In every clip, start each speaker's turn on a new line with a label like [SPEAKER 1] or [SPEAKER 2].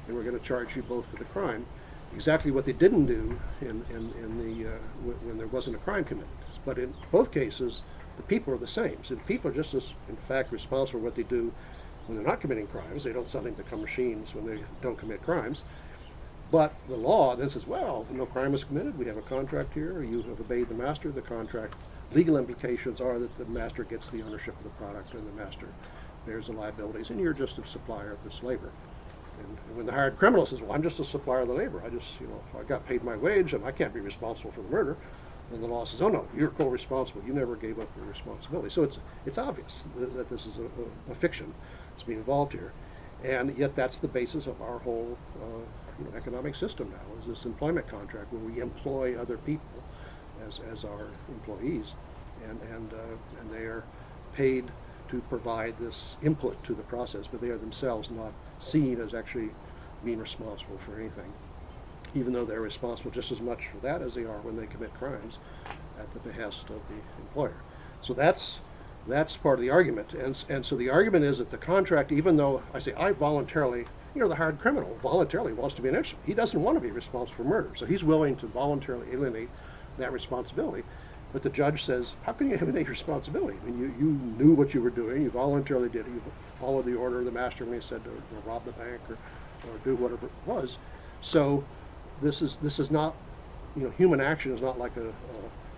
[SPEAKER 1] and we're going to charge you both for the crime. Exactly what they didn't do when there wasn't a crime committed. But in both cases, the people are the same. So the people are just as, in fact, responsible for what they do when they're not committing crimes. They don't suddenly become machines when they don't commit crimes. But the law then says, well, no crime is committed. We have a contract here. You have obeyed the master. The contract legal implications are that the master gets the ownership of the product and the master bears the liabilities, and you're just a supplier of this labor. And when the hired criminal says, well, I'm just a supplier of the labor, I got paid my wage and I can't be responsible for the murder, then the law says, oh no, you're co-responsible. You never gave up your responsibility. So it's obvious that this is a fiction that's being involved here. And yet that's the basis of our whole economic system now, is this employment contract where we employ other people as our employees, and they are paid to provide this input to the process, but they are themselves not seen as actually being responsible for anything, even though they're responsible just as much for that as they are when they commit crimes at the behest of the employer. So that's part of the argument, and so the argument is that the contract, even though I say I voluntarily, the hired criminal voluntarily wants to be an instrument. He doesn't want to be responsible for murder, so he's willing to voluntarily alienate that responsibility. But the judge says, how can you eliminate responsibility? I mean, you knew what you were doing. You voluntarily did it. You followed the order of the master when he said to rob the bank or do whatever it was. So this is not, human action is not like a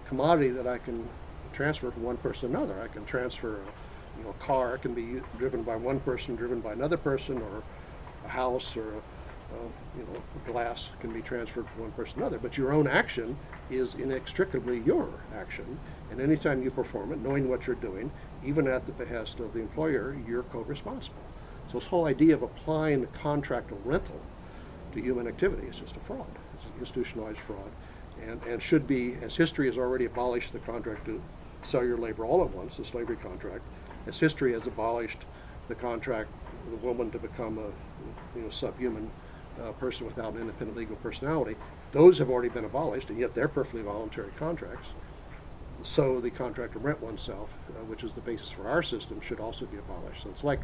[SPEAKER 1] commodity that I can transfer from one person to another. I can transfer a car can be driven by one person, driven by another person, or a house or glass can be transferred from one person to another. But your own action is inextricably your action, and anytime you perform it, knowing what you're doing, even at the behest of the employer, you're co-responsible. So this whole idea of applying the contract of rental to human activity is just a fraud. It's an institutionalized fraud, and should be, as history has already abolished the contract to sell your labor all at once, the slavery contract, as history has abolished the contract for the woman to become a subhuman person without an independent legal personality. Those have already been abolished, and yet they're perfectly voluntary contracts. So the contract to rent oneself, which is the basis for our system, should also be abolished. So it's like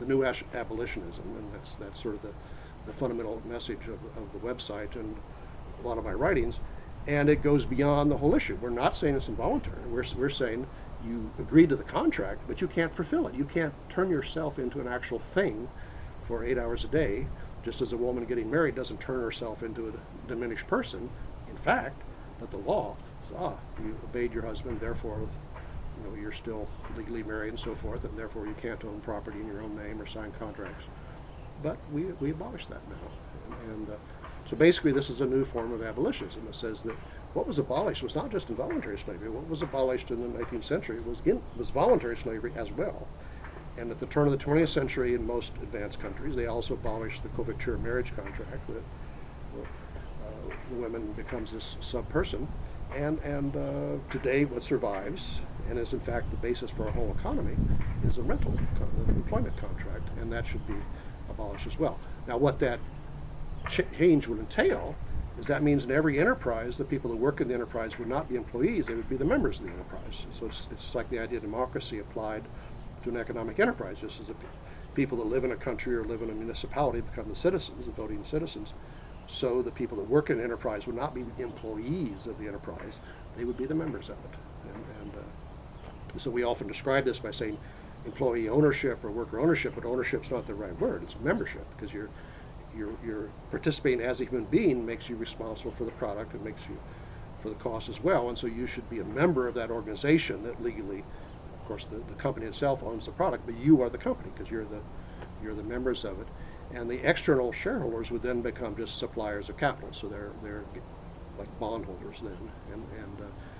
[SPEAKER 1] the new abolitionism, and that's sort of the fundamental message of the website and a lot of my writings. And it goes beyond the whole issue. We're not saying it's involuntary. We're saying you agreed to the contract, but you can't fulfill it. You can't turn yourself into an actual thing for 8 hours a day, just as a woman getting married doesn't turn herself into a diminished person. In fact, but the law says, you obeyed your husband, therefore, you're still legally married and so forth, and therefore you can't own property in your own name or sign contracts. But we abolished that now. And so basically this is a new form of abolitionism. It says that what was abolished was not just involuntary slavery. What was abolished in the 19th century was voluntary slavery as well. And at the turn of the 20th century, in most advanced countries, they also abolished the coverture marriage contract, that the woman becomes this sub-person. And today what survives, and is in fact the basis for our whole economy, is a rental employment contract, and that should be abolished as well. Now what that change would entail is that means in every enterprise, the people that work in the enterprise would not be employees, they would be the members of the enterprise. So it's like the idea of democracy applied to an economic enterprise, just as the people that live in a country or live in a municipality become the citizens, the voting citizens. So the people that work in an enterprise would not be employees of the enterprise, they would be the members of it. And so we often describe this by saying employee ownership or worker ownership, but ownership's not the right word, it's membership, because you're participating as a human being makes you responsible for the product, it makes you for the cost as well, and so you should be a member of that organization that legally, of course the company itself owns the product, but you are the company because you're the members of it. And the external shareholders would then become just suppliers of capital, so they're like bondholders then, and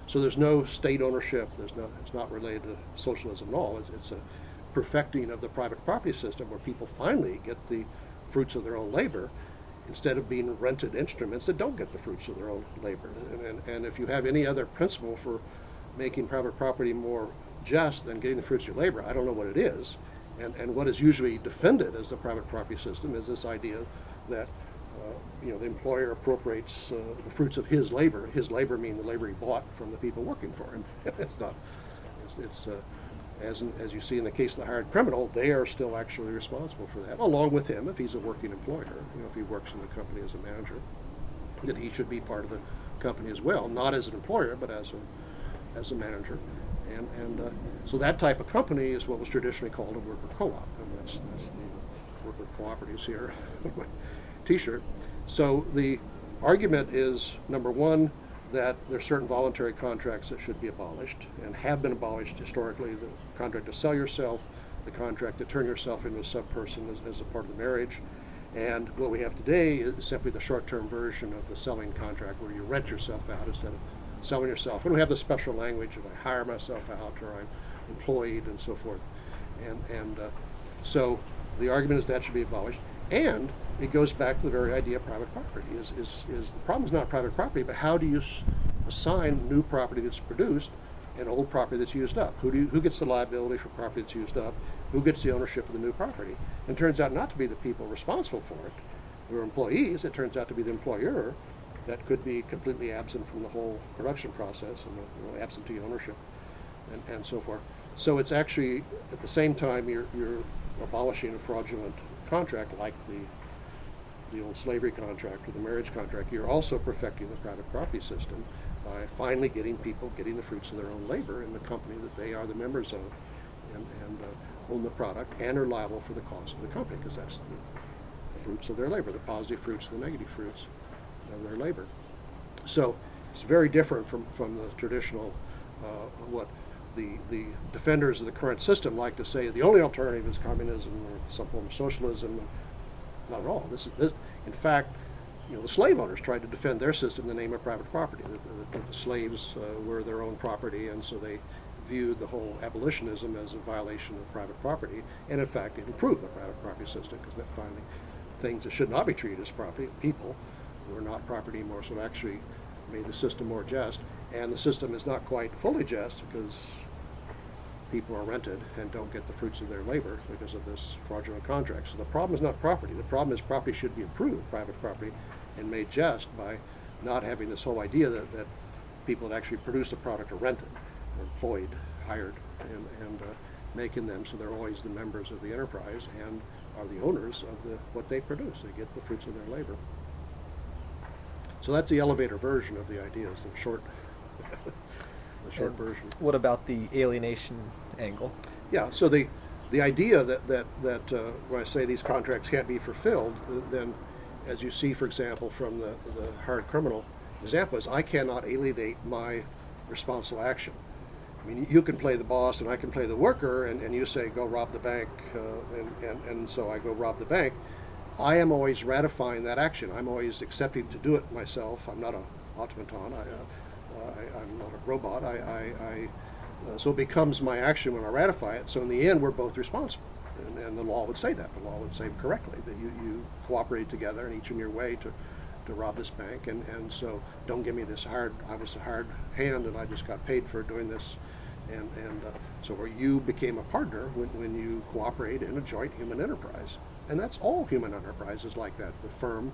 [SPEAKER 1] so there's no state ownership. It's not related to socialism at all. It's a perfecting of the private property system where people finally get the fruits of their own labor instead of being rented instruments that don't get the fruits of their own labor. And if you have any other principle for making private property more just than getting the fruits of your labor, I don't know what it is. And what is usually defended as the private property system is this idea that the employer appropriates the fruits of his labor meaning the labor he bought from the people working for him. It's not. as you see in the case of the hired criminal, they are still actually responsible for that, along with him if he's a working employer. If he works in the company as a manager, that he should be part of the company as well, not as an employer, but as a manager. And so that type of company is what was traditionally called a worker co-op, and that's the worker cooperatives here on my T-shirt. So the argument is, number one, that there are certain voluntary contracts that should be abolished and have been abolished historically. The contract to sell yourself, the contract to turn yourself into a sub-person as a part of the marriage. And what we have today is simply the short-term version of the selling contract, where you rent yourself out instead of selling yourself. And we have the special language of I hire myself out, or I'm employed, and so forth. And so the argument is that should be abolished. And it goes back to the very idea of private property. Is the problem is not private property, but how do you assign new property that's produced and old property that's used up? Who gets the liability for property that's used up? Who gets the ownership of the new property? And it turns out not to be the people responsible for it, who are employees. It turns out to be the employer that could be completely absent from the whole production process, and absentee ownership, and so forth. So it's actually, at the same time, you're abolishing a fraudulent contract like the old slavery contract or the marriage contract. You're also perfecting the private property system by finally getting people getting the fruits of their own labor in the company that they are the members of, and own the product and are liable for the cost of the company, because that's the fruits of their labor, the positive fruits and the negative fruits of their labor. So it's very different from the traditional, what the defenders of the current system like to say the only alternative is communism or some form of socialism. Not at all. In fact, the slave owners tried to defend their system in the name of private property. The slaves were their own property, and so they viewed the whole abolitionism as a violation of private property. And in fact, it improved the private property system, because that finally things that should not be treated as property, people, were not property anymore. So it actually made the system more just. And the system is not quite fully just, because people are rented and don't get the fruits of their labor because of this fraudulent contract. So the problem is not property. The problem is property should be improved, private property, and made just by not having this whole idea that people that actually produce a product are rented, or employed, hired, and making them so they're always the members of the enterprise and are the owners of what they produce. They get the fruits of their labor. So that's the elevator version of the ideas, the short version.
[SPEAKER 2] What about the alienation angle?
[SPEAKER 1] Yeah, so the idea that when I say these contracts can't be fulfilled, then as you see, for example, from the hard criminal example, is I cannot alienate my responsible action. I mean, you can play the boss and I can play the worker, and you say go rob the bank, and so I go rob the bank. I am always ratifying that action. I'm always accepting to do it myself. I'm not an automaton. I'm not a robot. So it becomes my action when I ratify it. So in the end, we're both responsible. And the law would say that. The law would say correctly that you cooperated together and each in your way to rob this bank. And so don't give me this I was a hired hand and I just got paid for doing this. And so where you became a partner when you cooperate in a joint human enterprise. And that's all human enterprises like that. The firm,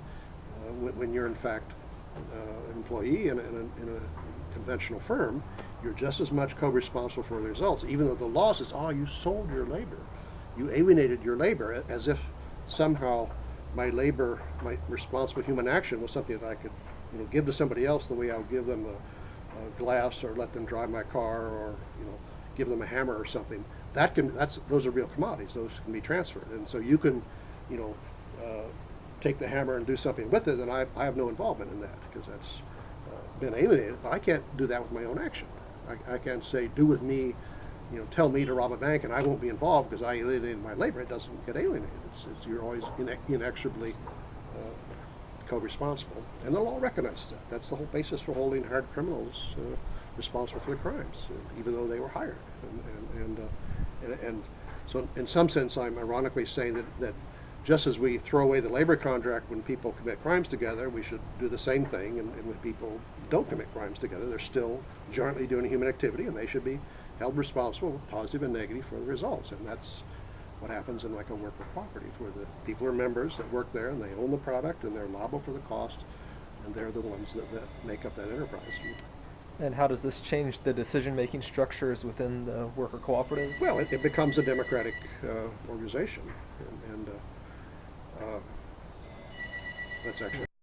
[SPEAKER 1] when you're in fact an employee in a conventional firm, you're just as much co-responsible for the results, even though the law says, oh, you sold your labor. You alienated your labor, as if somehow my labor, my responsible human action was something that I could give to somebody else the way I would give them a glass or let them drive my car or give them a hammer or something. Those are real commodities. Those can be transferred. And so you can take the hammer and do something with it, and I have no involvement in that because that's been alienated. But I can't do that with my own action. I can't say, do with me, tell me to rob a bank, and I won't be involved because I alienated my labor. It doesn't get alienated. You're always inexorably co-responsible, and the law recognizes that. That's the whole basis for holding hard criminals responsible for the crimes, even though they were hired. And so, in some sense, I'm ironically saying that just as we throw away the labor contract when people commit crimes together, we should do the same thing. And when people don't commit crimes together, they're still jointly doing a human activity, and they should be held responsible, positive and negative, for the results. And that's what happens in like a worker cooperative, where the people are members that work there, and they own the product, and they're liable for the cost, and they're the ones that make up that enterprise.
[SPEAKER 2] And how does this change the decision-making structures within the worker cooperatives?
[SPEAKER 1] Well, it becomes a democratic organization, and that's actually